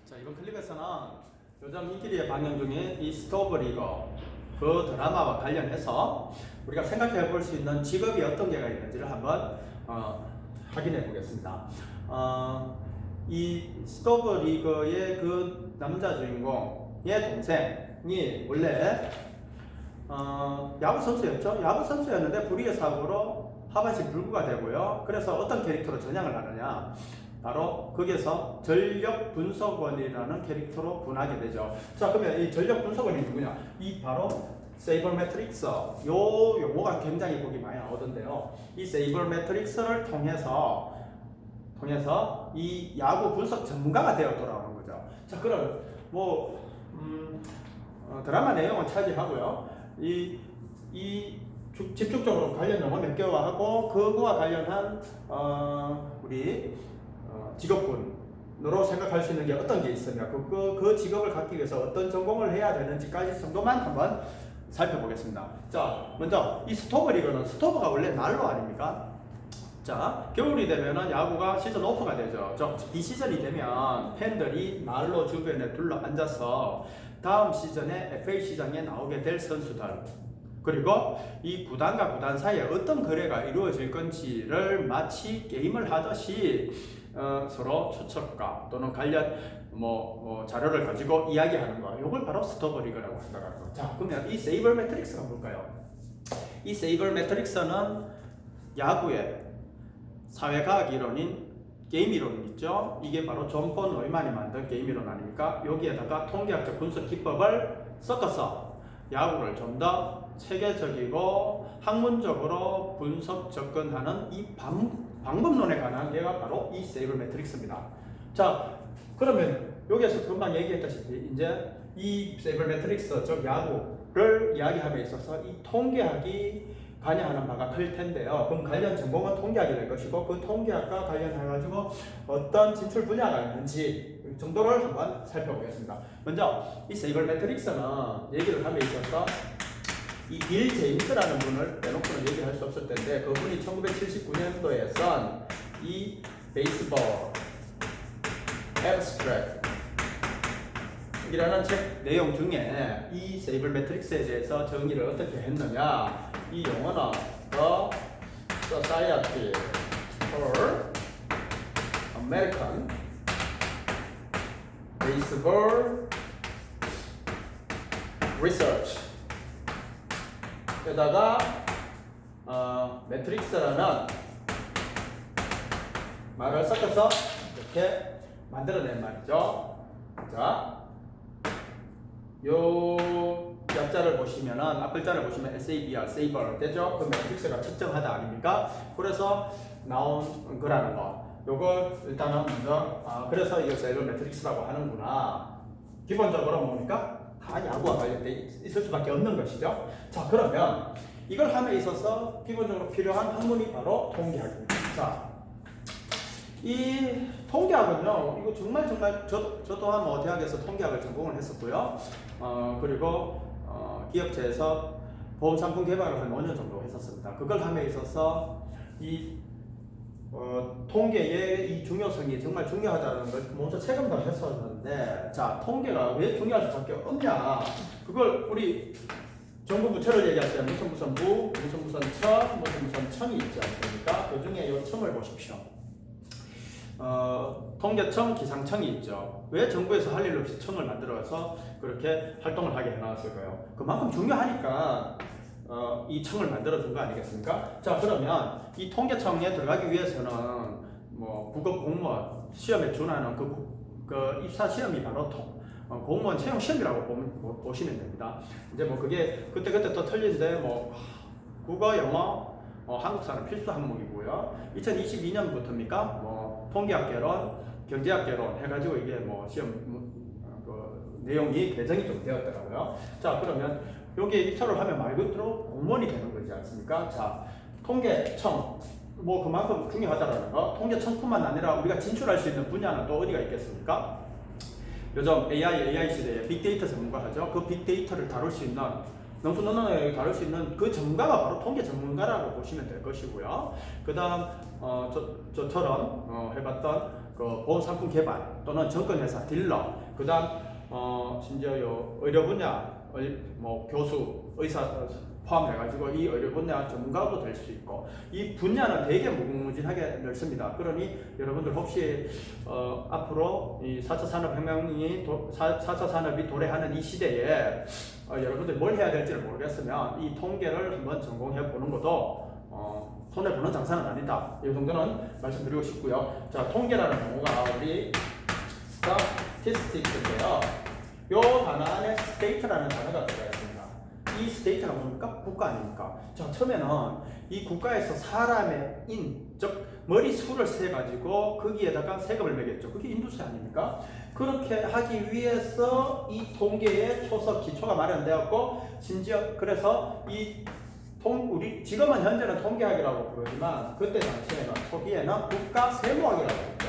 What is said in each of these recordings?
자, 이번 클립에서는 요즘 인기리에 방영 중인 이 스토브리거 그 드라마와 관련해서 우리가 생각해 볼 수 있는 직업이 어떤 개가 있는지를 한번 확인해 보겠습니다. 이 스토브리거의 그 남자 주인공의 동생이 원래 야구 선수였죠. 야구 선수였는데 불의의 사고로 하반신 불구가 되고요. 그래서 어떤 캐릭터로 전향을 하느냐, 바로 거기에서 전력 분석원이라는 캐릭터로 분하게 되죠. 자, 그러면 이 전력 분석원이 누구냐? 이 바로 세이버 매트릭스, 요 용어가 굉장히 보기 많이 나오던데요. 이 세이버 매트릭스를 통해서 이 야구 분석 전문가가 되어 돌아오는 거죠. 자, 그럼 드라마 내용은 차지하고요. 이 집중적으로 관련 용어 몇 개와 하고 그거와 관련한 우리 직업군으로 생각할 수 있는 게 어떤 게 있으며 그 직업을 갖기 위해서 어떤 전공을 해야 되는지까지 정도만 한번 살펴보겠습니다. 자, 먼저 이 스토브리거는 스토브가 원래 난로 아닙니까? 자, 겨울이 되면은 야구가 시즌 오프가 되죠. 비시즌이 되면 팬들이 난로 주변에 둘러 앉아서 다음 시즌에 FA 시장에 나오게 될 선수들, 그리고 이 구단과 구단 사이에 어떤 거래가 이루어질 건지를 마치 게임을 하듯이 서로 추측과 또는 관련 자료를 가지고 이야기하는 거, 이걸 바로 스토브리거라고 생각하는 거. 자, 그러면 이 세이버 매트릭스가 뭘까요? 이 세이버 매트릭스는 야구의 사회과학 이론인 게임 이론 있죠. 이게 바로 존 폰 노이만이 만든 게임 이론 아닙니까? 여기에다가 통계학적 분석 기법을 섞어서 야구를 좀 더 체계적이고 학문적으로 분석 접근하는 이 방법론에 관한 게가 바로 이 세이버 매트릭스입니다. 자, 그러면 여기에서 금방 얘기했다시피 이제 이 세이버 매트릭스, 즉 야구를 이야기함에 있어서 이 통계학이 관여하는 바가 클 텐데요. 그럼 관련 전공은 통계학이 될 것이고, 그 통계학과 관련해가지고 어떤 진출 분야가 있는지 정도를 한번 살펴보겠습니다. 먼저 이 세이버 매트릭스는 얘기를 함에 있어서 이 빌 제임스라는 분을 빼놓고는 얘기할 수 없을 텐데, 그분이 1979년도에 쓴 이 베이스볼 애브스트랙트 이라는 책 내용 중에 이 세이버 매트릭스에 대해서 정의를 어떻게 했느냐, 이 용어는 The Society for American Baseball Research 에다가 매트릭스라는 말을 섞어서 이렇게 만들어낸 말이죠. 자, 요 약자를 보시면은, 앞글자를 보시면 SABR, 세이버 되죠? 그 매트릭스가 측정하다 아닙니까? 그래서 나온 거라는 거. 요걸 일단은 먼저, 그래서 이거 세이버 매트릭스라고 하는구나. 기본적으로 뭡니까? 다 야구와 관련돼 있을 수밖에 없는 것이죠. 자, 그러면 이걸 함에 있어서 기본적으로 필요한 학문이 바로 통계학입니다. 자, 이 통계학은요, 이거 정말 저 또한 대학에서 통계학을 전공을 했었고요. 그리고 기업체에서 보험 상품 개발을 한 5년 정도 했었습니다. 그걸 함에 있어서 이 통계의 이 중요성이 정말 중요하다는 걸 먼저 체감도 했었는데, 자, 통계가 왜 중요할 수밖에 없냐, 그걸 우리 정부 부처를 얘기할 때 무슨 부, 무슨 청이 있지 않습니까? 그 중에 이 청을 보십시오. 통계청, 기상청이 있죠. 왜 정부에서 할 일 없이 청을 만들어서 그렇게 활동을 하게 해놨을까요? 그만큼 중요하니까 이 청을 만들어준 거 아니겠습니까? 자, 그러면 이 통계청에 들어가기 위해서는 부급 공무원 시험에 준하는 그 입사 시험이 바로 공무원 채용 시험이라고 보시면 됩니다. 이제 그게 그때 또 틀린데 국어, 영어, 한국사는 필수 항목이고요. 2022년부터입니까? 통계학 개론, 경제학 개론 해가지고 이게 시험 내용이 개정이 좀 되었더라고요. 자, 그러면 여기에 입사를 하면 말 그대로 공무원이 되는 거지 않습니까? 자, 통계청 그만큼 중요하다라는 거. 통계청뿐만 아니라 우리가 진출할 수 있는 분야는 또 어디가 있겠습니까? 요즘 AI 시대에 빅데이터 전문가하죠. 그 빅데이터를 다룰 수 있는, 농수논문을 다룰 수 있는 그 전문가가 바로 통계 전문가라고 보시면 될 것이고요. 그 다음 저처럼 해봤던 그 보험상품 개발 또는 증권회사 딜러, 그다음 심지어 요 의료 분야 뭐 교수, 의사 포함해가지고 이 의료 분야 전문가도 될 수 있고 이 분야는 되게 무궁무진하게 넓습니다. 그러니 여러분들 혹시 앞으로 이 4차 산업혁명이 4차 산업이 도래하는 이 시대에 여러분들 뭘 해야 될지를 모르겠으면 이 통계를 한번 전공해 보는 것도 손해보는 장사는 아니다. 이 정도는 말씀드리고 싶고요. 자, 통계라는 용어가 우리 statistics인데요. 요 단어 안에 state라는 단어가 들어가 있습니다. 이 state가 뭡니까? 국가 아닙니까? 자, 처음에는 이 국가에서 사람의 즉 머리수를 세가지고 거기에다가 세금을 매겼죠. 그게 인두세 아닙니까? 그렇게 하기 위해서 이 통계의 초석, 기초가 마련되었고 심지어 그래서 우리 지금은 현재는 통계학이라고 부르지만 그때 당시에는 초기에는 국가세무학이라고 했죠.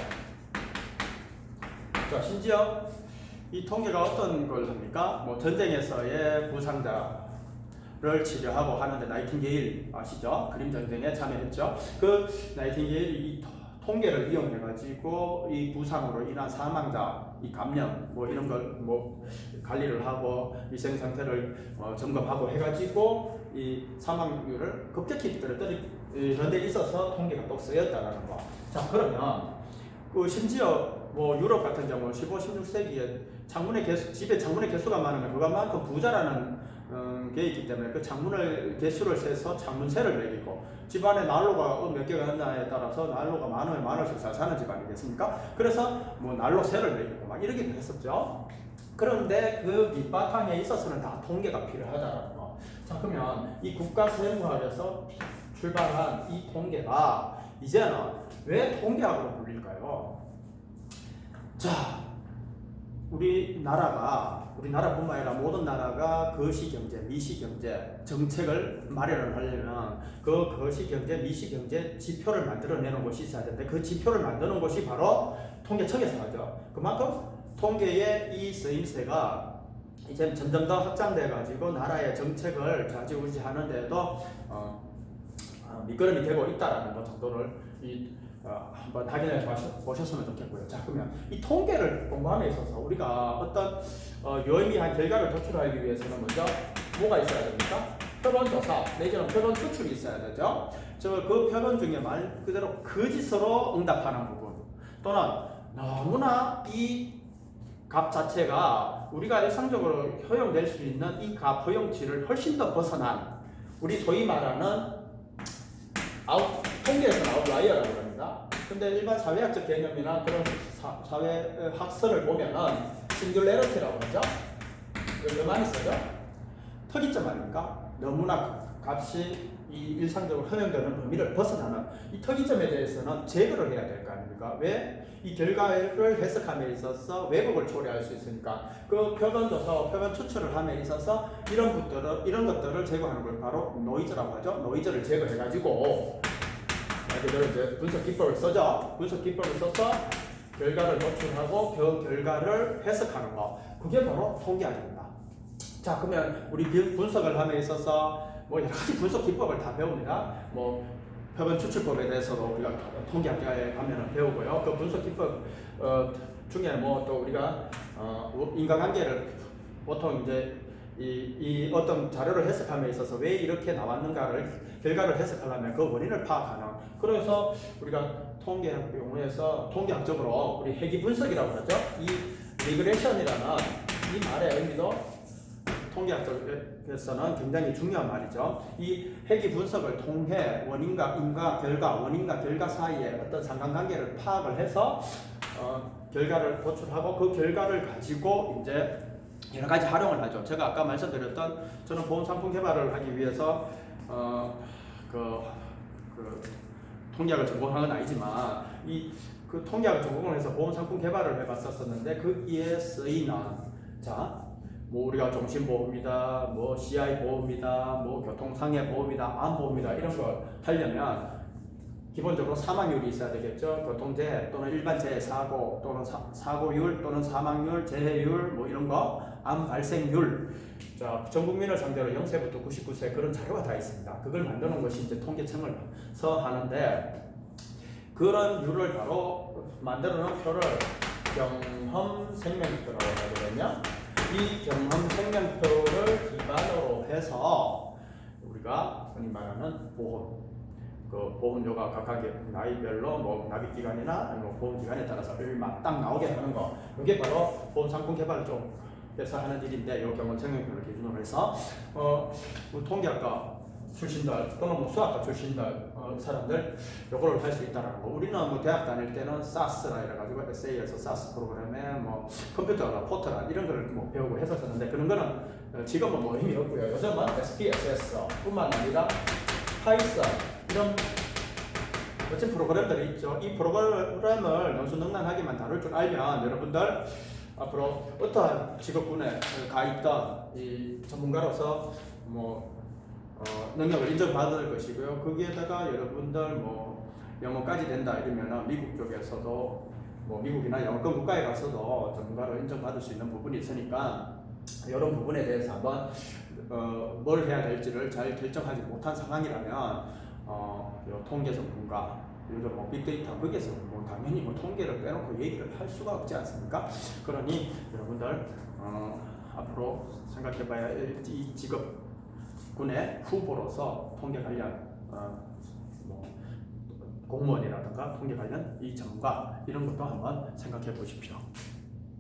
자, 심지어 이 통계가 어떤 걸 합니까? 뭐 전쟁에서의 부상자를 치료하고 하는데 나이팅게일 아시죠? 그림 전쟁에 참여했죠. 그 나이팅게일이 이 통계를 이용해 가지고 이 부상으로 인한 사망자, 이 감염 뭐 이런 걸 뭐 관리를 하고 위생 상태를 점검하고 해 가지고 이 사망률을 급격히 떨어뜨린 이런 데 있어서 통계가 또 쓰였다라는 거. 자, 그러면 그 심지어 뭐 유럽 같은 경우 15, 16세기에 집에 창문의 개수가 많으면 그것만큼 부자라는 게 있기 때문에 그 창문을 개수를 세서 창문세를 매기고 집안에 난로가 몇 개가 있나에 따라서 난로가 많으면 많을수록 잘 사는 집 아니겠습니까? 그래서 뭐 난로세를 매기고 막 이러기도 했었죠. 그런데 그 밑바탕에 있어서는 다 통계가 필요하다라는 거. 자, 그러면 이 국가세무학에서 출발한 이 통계가 이제는 왜 통계학으로 불릴까요? 자, 우리나라뿐만 아니라 모든 나라가 거시경제, 미시경제 정책을 마련을 하려면 그 거시경제, 미시경제 지표를 만들어내는 곳이 있어야 되는데 그 지표를 만드는 곳이 바로 통계청에서 하죠. 그만큼 통계의 이 쓰임새가 이제 점점 더 확장돼 가지고 나라의 정책을 좌지우지하는 데도 밑거름이 되고 있다라는 것 정도를 한번 확인해 보셨으면 좋겠고요. 자, 그러면 이 통계를 공부함에 있어서 우리가 어떤 유의미한 결과를 도출하기 위해서는 먼저 뭐가 있어야 됩니까? 표본조사 내지는 표본 추출이 있어야 되죠. 그 표본 중에 말 그대로 거짓으로 응답하는 부분 또는 너무나 이 값 자체가 우리가 일상적으로 허용될 수 있는 이 값 허용치를 훨씬 더 벗어난 우리 소위 말하는 통계에서 아웃라이어라고 합니다. 근데 일반 사회학적 개념이나 그런 사회 학설을 보면은 싱귤레러티라고 하죠. 왜 많이 쓰죠? 특이점 아닙니까? 너무나 값이 이 일상적으로 허용되는 범위를 벗어나는 이 특이점에 대해서는 제거를 해야 될 거 아닙니까? 왜? 이 결과를 해석함에 있어서 왜곡을 초래할 수 있으니까 그 표본조사와 표본 추출을 함에 있어서 이런 것들을 제거하는 걸 바로 노이즈라고 하죠. 노이즈를 제거해가지고 그대로 이제 분석 기법을 써죠. 분석 기법을 써서 결과를 도출하고 그 결과를 해석하는 거. 그게 바로 통계학입니다. 자, 그러면 우리 분석을 함에 있어서 뭐 여러 가지 분석 기법을 다 배웁니다. 뭐 표본 추출법에 대해서도 우리가 통계학과에 가면 배우고요. 그 분석 기법 중에 뭐 또 우리가 인과관계를 보통 이제 이 어떤 자료를 해석함에 있어서 왜 이렇게 나왔는가를 결과를 해석하려면 그 원인을 파악하는. 그래서 우리가 통계학 용어에서 통계학적으로 우리 회귀 분석이라고 하죠. 이 리그레션이라는 이 말의 의미도 통계학적에서는 굉장히 중요한 말이죠. 이 회귀 분석을 통해 원인과 결과 사이에 어떤 상관관계를 파악을 해서 결과를 도출하고 그 결과를 가지고 이제 여러 가지 활용을 하죠. 제가 아까 말씀드렸던 저는 보험 상품 개발을 하기 위해서 통계학을 전공한 건 아니지만 그 통계학을 전공을 해서 보험 상품 개발을 해봤었는데 거기에 쓰이는 뭐 우리가 종신보험이다, 뭐 CI 보험이다, 뭐 교통상해 보험이다, 암보험이다 이런 걸 하려면 기본적으로 사망률이 있어야 되겠죠. 교통재해 또는 일반 재해 사고 또는 사고율 또는 사망률, 재해율 뭐 이런 거, 암 발생률. 자, 전 국민을 상대로 0세부터 99세 그런 자료가 다 있습니다. 그걸 만드는 것이 이제 통계청에서 하는데 그런 류를 바로 만들어 놓은 표를 경험 생명표라고 하게 되면 이 경험 생명표를 기반으로 해서 우리가 흔히 말하는 보험, 그 보험료가 각각의 나이별로 뭐 납입 기간이나 아니면 보험 기간에 따라서 얼마 딱 나오게 하는 거, 이게 바로 보험 상품 개발 쪽에서 하는 일인데, 이 경험 생명표를 기준으로 해서 뭐 통계학과 출신들 또는 뭐 수학과 출신들 사람들 요거를 할 수 있다라는 거. 우리는 뭐 대학 다닐 때는 SAS라 이래가지고 SA에서 SAS 프로그램에 뭐 컴퓨터나 포트라 이런 거를 뭐 배우고 했었는데, 그런 거는 지금은 뭐 의미 없고요. 요즘은 SPSS뿐만 아니라 파이썬 이런 멋진 프로그램들이 있죠. 이 프로그램을 능수능란하게만 다룰 줄 알면 여러분들 앞으로 어떠한 직업군에 가 있던 이 전문가로서 뭐 능력을 인정받을 것이고요. 거기에다가 여러분들 뭐 영어까지 된다 이러면은 미국 쪽에서도 뭐 미국이나 영어권 국가에 가서도 전문가로 인정받을 수 있는 부분이 있으니까, 이런 부분에 대해서 한번 뭘 해야 될지를 잘 결정하지 못한 상황이라면 요 통계 전문가, 요즘 뭐 빅데이터 거기에서 뭐 당연히 뭐 통계를 빼놓고 얘기를 할 수가 없지 않습니까? 그러니 여러분들 앞으로 생각해봐야 할 이 직업 군의 후보로서 통계 관련 뭐 공무원이라든가 통계 관련 이 전문가 이런 것도 한번 생각해 보십시오.